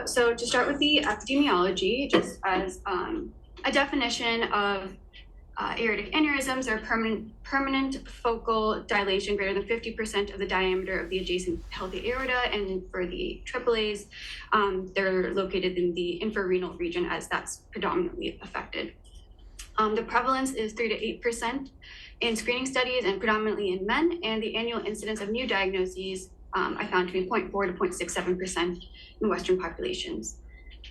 So to start with the epidemiology, just as a definition of aortic aneurysms are permanent focal dilation greater than 50% of the diameter of the adjacent healthy aorta, and for the AAAs, they're located in the infrarenal region as that's predominantly affected. The prevalence is 3 to 8% in screening studies and predominantly in men, and the annual incidence of new diagnoses I found to be 0.4 to 0.67% in Western populations.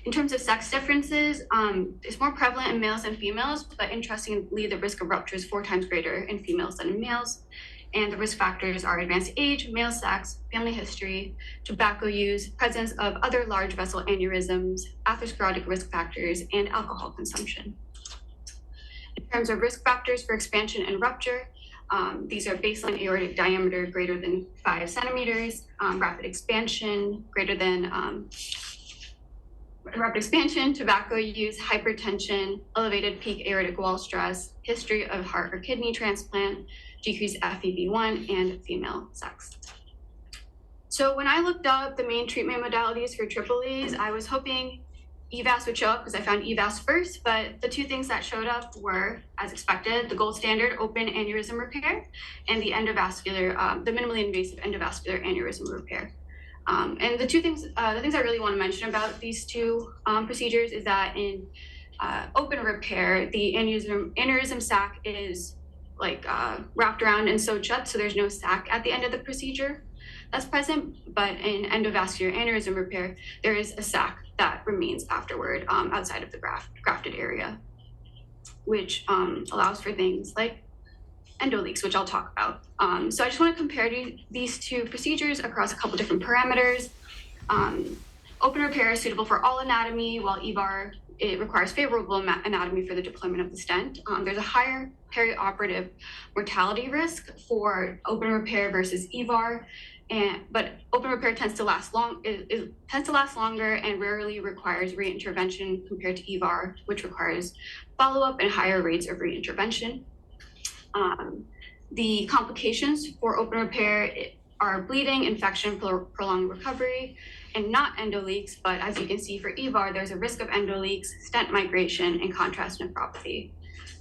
In terms of sex differences, it's more prevalent in males than females, but interestingly, the risk of rupture is 4 times greater in females than in males. And the risk factors are advanced age, male sex, family history, tobacco use, presence of other large vessel aneurysms, atherosclerotic risk factors, and alcohol consumption. In terms of risk factors for expansion and rupture, these are baseline aortic diameter greater than 5 centimeters, rapid expansion, tobacco use, hypertension, elevated peak aortic wall stress, history of heart or kidney transplant, decreased FEV1, and female sex. So when I looked up the main treatment modalities for AAAs, I was hoping EVAS would show up because I found EVAS first, but the 2 things that showed up were, as expected, the gold standard open aneurysm repair and the endovascular, the minimally invasive endovascular aneurysm repair. And the things I really want to mention about these 2 procedures is that in open repair, the aneurysm sac is wrapped around and sewed shut, so there's no sac at the end of the procedure that's present. But in endovascular aneurysm repair, there is a sac that remains afterward outside of the grafted area, which allows for things like endoleaks, which I'll talk about. So I just want to compare these 2 procedures across a couple different parameters. Open repair is suitable for all anatomy, while EVAR, it requires favorable anatomy for the deployment of the stent. There's a higher perioperative mortality risk for open repair versus EVAR, but open repair tends to last longer and rarely requires reintervention compared to EVAR, which requires follow-up and higher rates of reintervention. The complications for open repair are bleeding, infection, prolonged recovery, and not endoleaks, but as you can see for EVAR, there's a risk of endoleaks, stent migration, and contrast nephropathy.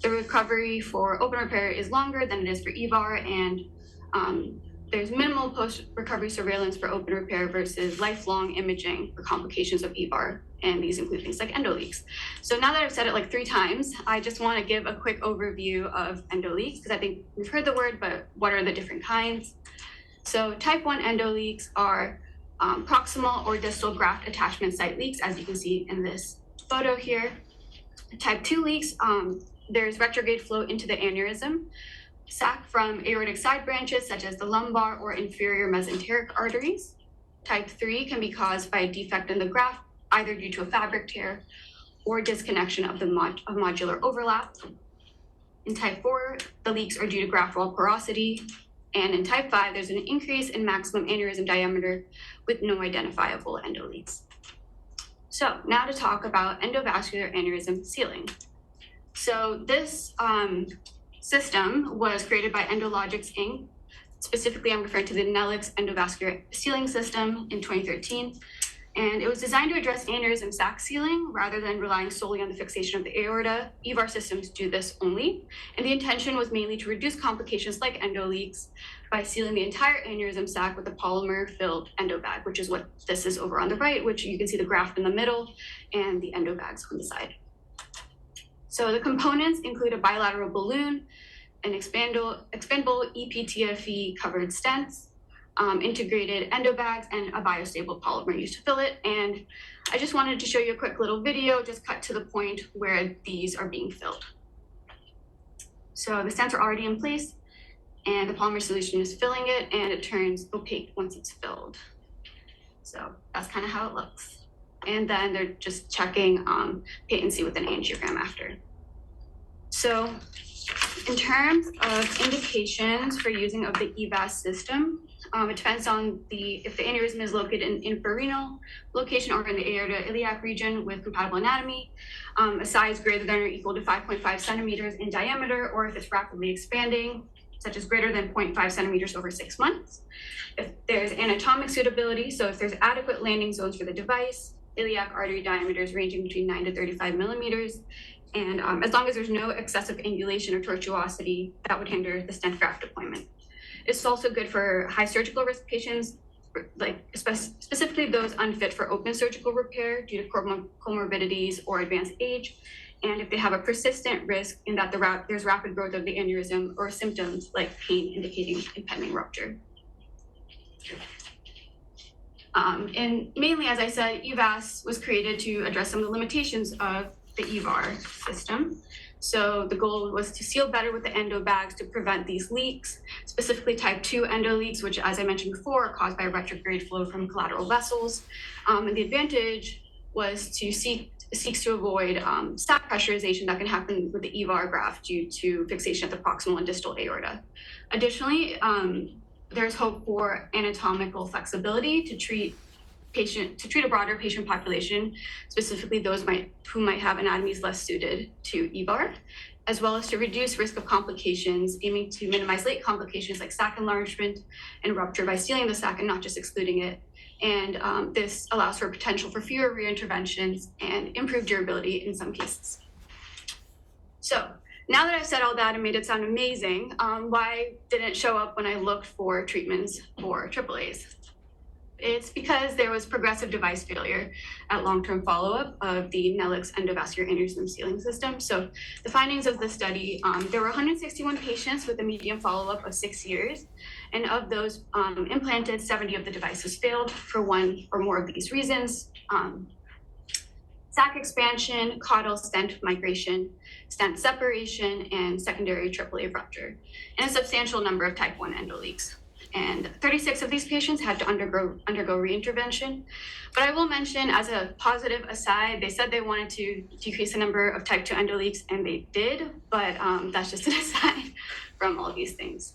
The recovery for open repair is longer than it is for EVAR, and there's minimal post-recovery surveillance for open repair versus lifelong imaging for complications of EVAR, and these include things like endoleaks. So now that I've said it 3 times, I just want to give a quick overview of endoleaks, because I think we've heard the word, but what are the different kinds? So type 1 endoleaks are proximal or distal graft attachment site leaks, as you can see in this photo here. Type 2 leaks, there's retrograde flow into the aneurysm sac from aortic side branches, such as the lumbar or inferior mesenteric arteries. Type 3 can be caused by a defect in the graft, either due to a fabric tear or disconnection of the modular overlap. In type 4, the leaks are due to graft wall porosity. And in type 5, there's an increase in maximum aneurysm diameter with no identifiable endoleaks. So now to talk about endovascular aneurysm sealing. So this system was created by Endologics Inc. Specifically, I'm referring to the Nellix endovascular sealing system in 2013. And it was designed to address aneurysm sac sealing rather than relying solely on the fixation of the aorta. EVAR systems do this only. And the intention was mainly to reduce complications like endoleaks by sealing the entire aneurysm sac with a polymer-filled endobag, which is what this is over on the right, which you can see the graft in the middle and the endobags on the side. So the components include a bilateral balloon, an expandable EPTFE covered stents, integrated endobags, and a biostable polymer used to fill it. And I just wanted to show you a quick little video, just cut to the point where these are being filled. So the stents are already in place, and the polymer solution is filling it, and it turns opaque once it's filled. So that's kind of how it looks. And then they're just checking patency with an angiogram after. So in terms of indications for using of the EVAS system, it depends on if the aneurysm is located in infrarenal location or in the aorta-iliac region with compatible anatomy, a size greater than or equal to 5.5 centimeters in diameter, or if it's rapidly expanding, such as greater than 0.5 centimeters over 6 months. If there's anatomic suitability, so if there's adequate landing zones for the device, iliac artery diameters ranging between 9 to 35 millimeters. And as long as there's no excessive angulation or tortuosity, that would hinder the stent graft deployment. It's also good for high surgical risk patients, like specifically those unfit for open surgical repair due to comorbidities or advanced age. And if they have a persistent risk in that there's rapid growth of the aneurysm or symptoms like pain indicating impending rupture. And mainly, as I said, EVAS was created to address some of the limitations of the EVAR system. So the goal was to seal better with the endo bags to prevent these leaks, specifically type 2 endo leaks, which, as I mentioned before, are caused by retrograde flow from collateral vessels. And the advantage was to seeks to avoid stack pressurization that can happen with the EVAR graft due to fixation at the proximal and distal aorta. Additionally, there's hope for anatomical flexibility to treat a broader patient population, specifically those who might have anatomies less suited to EVAR, as well as to reduce risk of complications, aiming to minimize late complications like sac enlargement and rupture by sealing the sac and not just excluding it. And this allows for potential for fewer reinterventions and improved durability in some cases. So now that I've said all that and made it sound amazing, why didn't it show up when I looked for treatments for AAAs? It's because there was progressive device failure at long-term follow-up of the Nellix endovascular aneurysm sealing system. So the findings of the study, there were 161 patients with a median follow-up of 6 years. And of those implanted, 70 of the devices failed for one or more of these reasons. Sac expansion, caudal stent migration, stent separation, and secondary AAA rupture, and a substantial number of type 1 endoleaks. And 36 of these patients had to undergo reintervention. But I will mention, as a positive aside, they said they wanted to decrease the number of type 2 endoleaks, and they did, but that's just an aside from all these things.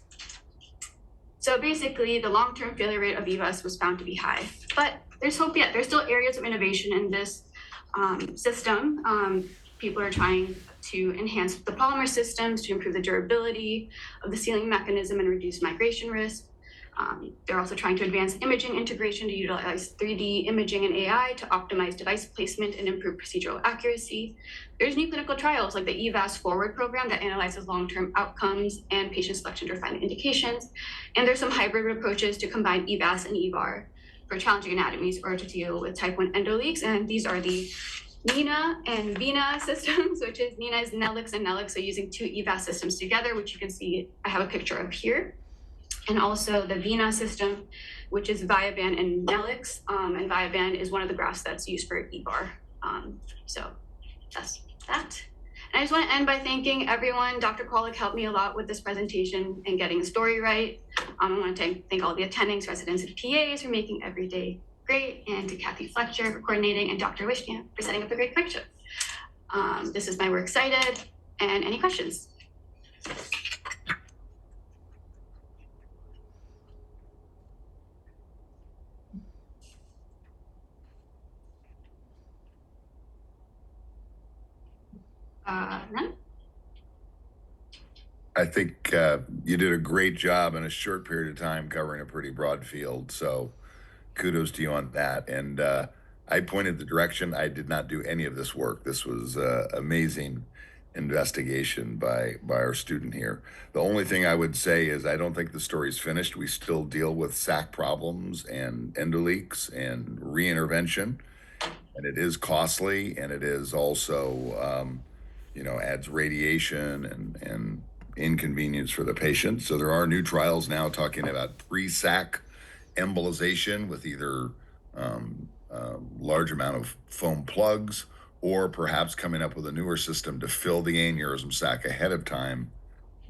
So basically, the long-term failure rate of EVAS was found to be high. But there's hope yet. There's still areas of innovation in this system. People are trying to enhance the polymer systems to improve the durability of the sealing mechanism and reduce migration risk. They're also trying to advance imaging integration to utilize 3D imaging and AI to optimize device placement and improve procedural accuracy. There's new clinical trials like the EVAS Forward program that analyzes long-term outcomes and patient selection to refine indications. And there's some hybrid approaches to combine EVAS and EVAR for challenging anatomies or to deal with type 1 endoleaks. And these are the NINA and VINA systems, which is NINA is Nellix and Nellix, so using 2 EVAS systems together, which you can see I have a picture of here. And also the VINA system, which is Viaban and Nellix, and Viaban is one of the grafts that's used for EVAR. So that's that. And I just want to end by thanking everyone. Dr. Kwolek helped me a lot with this presentation and getting the story right. I want to thank all the attendings, residents, and PAs for making every day great, and to Kathy Fletcher for coordinating, and Dr. Wishkamp for setting up a great clerkship. This is my work cited, and any questions? None? I think you did a great job in a short period of time covering a pretty broad field. So kudos to you on that. And I pointed the direction. I did not do any of this work. This was amazing investigation by our student here. The only thing I would say is I don't think the story's finished. We still deal with sac problems and endoleaks and reintervention. And it is costly, and it is also, adds radiation and inconvenience for the patient. So there are new trials now talking about pre-sac embolization with either large amount of foam plugs, or perhaps coming up with a newer system to fill the aneurysm sac ahead of time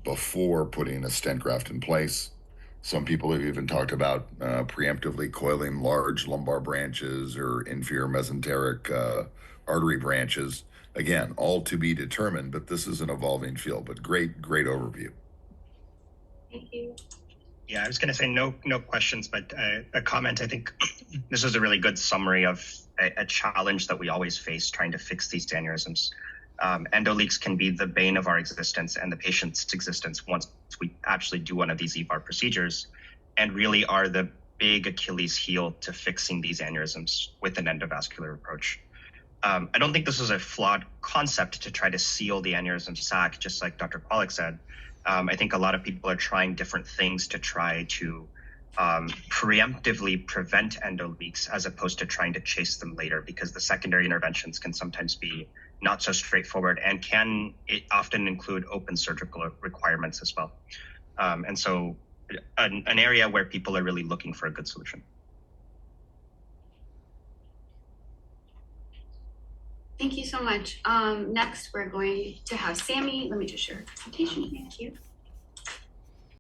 before putting a stent graft in place. Some people have even talked about preemptively coiling large lumbar branches or inferior mesenteric artery branches. Again, all to be determined, but this is an evolving field. But great overview. Thank you. Yeah, I was going to say no questions, but a comment. I think this is a really good summary of a challenge that we always face trying to fix these aneurysms. Endoleaks can be the bane of our existence and the patient's existence once we actually do one of these EVAR procedures, and really are the big Achilles heel to fixing these aneurysms with an endovascular approach. I don't think this is a flawed concept to try to seal the aneurysm sac, just like Dr. Pollack said. I think a lot of people are trying different things to try to preemptively prevent endoleaks as opposed to trying to chase them later, because the secondary interventions can sometimes be not so straightforward and can often include open surgical requirements as well. And so an area where people are really looking for a good solution. Thank you so much. Next, we're going to have Sammy. Let me just share her presentation. Thank you.